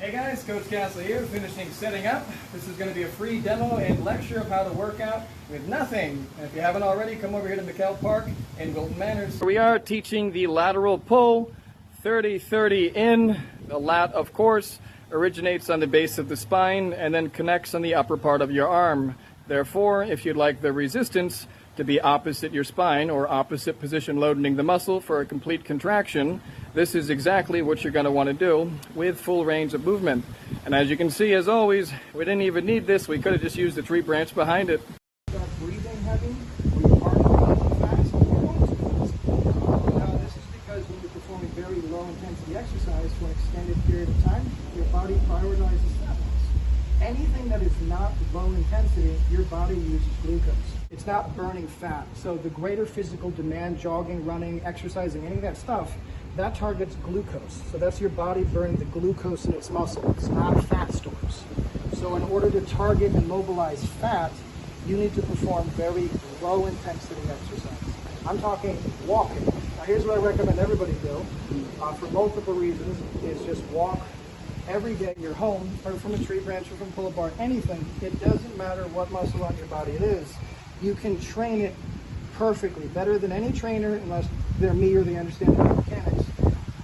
Hey guys, Coach Castle here, finishing setting up. This is going to be a free demo and lecture of how to work out with nothing. And if you haven't already, come over here to McKell Park in Wilton Mannors. We are teaching the lateral pull, 30-30 in. The lat, of course, originates on the base of the spine and then connects on the upper part of your arm. Therefore, if you'd like the resistance to be opposite your spine or opposite position loading the muscle for a complete contraction, this is exactly what you're going to want to do with full range of movement. And as you can see, as always, we didn't even need this. We could have just used the tree branch behind it. Start breathing heavy, or your heart beating fast, you're going to fast. Now, this is because when you're performing very low intensity exercise for an extended period of time, your body prioritizes fat loss. Anything that is not low intensity, your body uses glucose. It's not burning fat. So the greater physical demand, jogging, running, exercising, any of that stuff, that targets glucose. So that's your body burning the glucose in its muscle. It's not fat stores. So in order to target and mobilize fat, you need to perform very low intensity exercise. I'm talking walking. Now here's what I recommend everybody do, for multiple reasons, is just walk every day. You're home, or from a tree branch, or from pull bar, anything. It doesn't matter what muscle on your body it is. You can train it perfectly, better than any trainer, unless they're me or they understand biomechanics,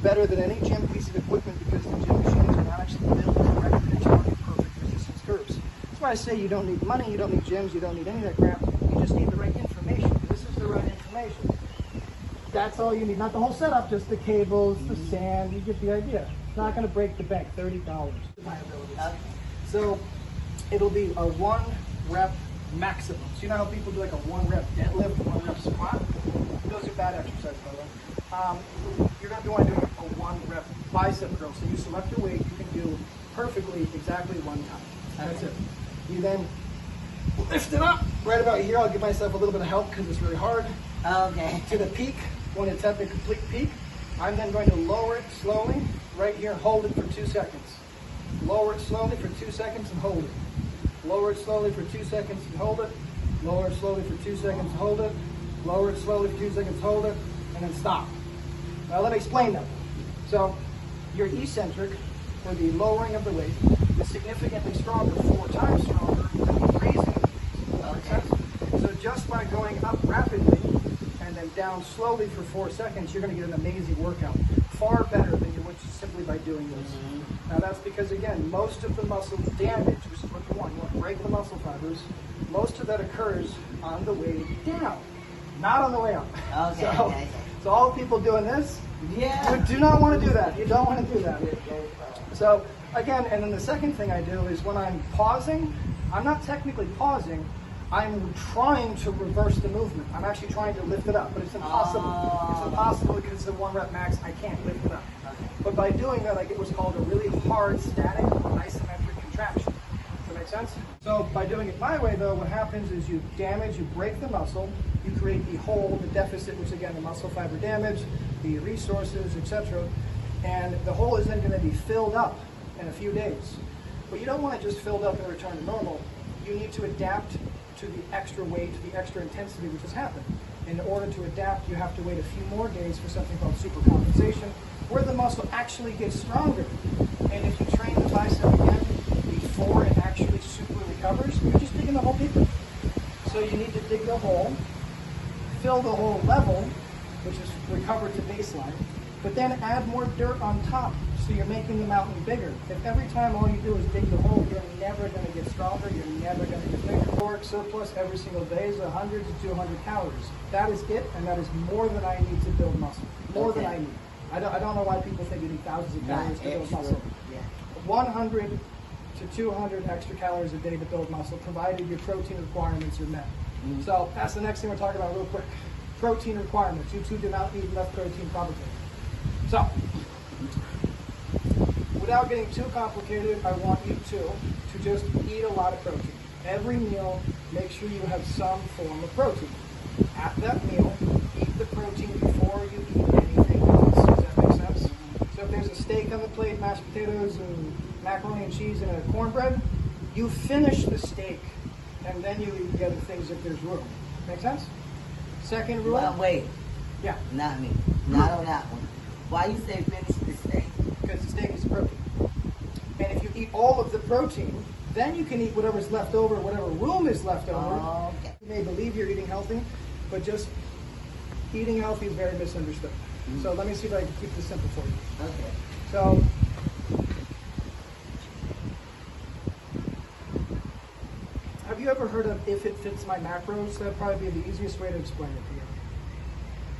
better than any gym piece of equipment, because the gym machines are not actually built correctly to target perfect resistance curves. That's why I say you don't need money, you don't need gyms, you don't need any of that crap. You just need the right information. This is the right information. That's all you need. Not the whole setup, just the cables, the sand. You get the idea. It's not going to break the bank. $30. So it'll be a 1 rep maximum. So you know how people do like a 1 rep deadlift, 1 rep squat? Those are bad exercises, by the way. You're going to want to do a 1 rep bicep curl. So you select your weight, you can do perfectly exactly 1 time. That's it. You then lift it up. Right about here, I'll give myself a little bit of help because it's really hard. Okay. To the peak, when it's at the complete peak, I'm then going to lower it slowly. Right here, hold it for 2 seconds. Lower it slowly for 2 seconds and hold it. Lower it slowly for 2 seconds and hold it. Lower it slowly for 2 seconds and hold it. Lower it slowly for 2 seconds, hold it, and then stop. Now let me explain that. So your eccentric, for the lowering of the weight, is significantly stronger, 4 times stronger than the raising. Okay. So just by going up rapidly and then down slowly for 4 seconds, you're going to get an amazing workout. Far better than you would simply by doing this. Now that's because, again, most of the muscle damage, which is what you want to break the muscle fibers, most of that occurs on the way down, not on the way up. Okay. So all people doing this, Yeah. you do not want to do that. You don't want to do that. So again, and then the second thing I do is when I'm pausing, I'm not technically pausing, I'm trying to reverse the movement. I'm actually trying to lift it up, but it's impossible. It's impossible because it's a 1 rep max. I can't lift it up. But by doing that, I get what's called a really hard static isometric contraction. Does that make sense? So by doing it my way, though, what happens is you damage, you break the muscle, you create the hole, the deficit, which again, the muscle fiber damage, the resources, etc. And the hole is then going to be filled up in a few days. But you don't want it just filled up and return to normal. You need to adapt to the extra weight, to the extra intensity which has happened. In order to adapt, you have to wait a few more days for something called supercompensation, where the muscle actually gets stronger. And if you train the bicep again before it actually super recovers, you're just digging the hole deeper. So you need to dig the hole, fill the hole level, which is recovered to baseline, but then add more dirt on top, so you're making the mountain bigger. If every time all you do is dig the hole, you're never going to get stronger, you're never going to get bigger. Caloric surplus every single day is 100 to 200 calories. That is it, and that is more than I need to build muscle. More than I need. I don't know why people think you need thousands of calories to build muscle. Yeah. 100 to 200 extra calories a day to build muscle, provided your protein requirements are met. So that's the next thing we're talking about real quick. Protein requirements. You two do not need enough protein probably. So, without getting too complicated, I want you to just eat a lot of protein. Every meal, make sure you have some form of protein. At that meal, eat the protein before you eat anything else. Does that make sense? So if there's a steak on the plate, mashed potatoes, and macaroni and cheese, and a cornbread, you finish the steak, and then you eat the other things if there's room. Make sense? Second rule. Well, wait. Yeah. Not me. Not on that one. Why you say finish the steak? Because the steak is protein. And if you eat all of the protein, then you can eat whatever's left over, whatever room is left over. Okay. You may believe you're eating healthy, but just eating healthy is very misunderstood. So let me see if I can keep this simple for you. Okay. So, have you ever heard of if it fits my macros? That'd probably be the easiest way to explain it to you.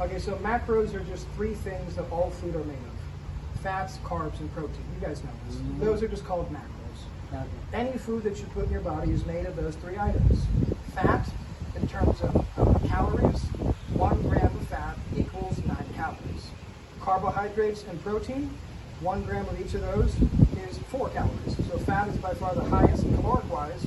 Okay, so macros are just three things that all food are made of. Fats, carbs, and protein. You guys know this. Those are just called macros. Okay. Any food that you put in your body is made of those three items. Fat, in terms of calories, 1 gram of fat equals 9 calories. Carbohydrates and protein, 1 gram of each of those is 4 calories. So fat is by far the highest caloric-wise,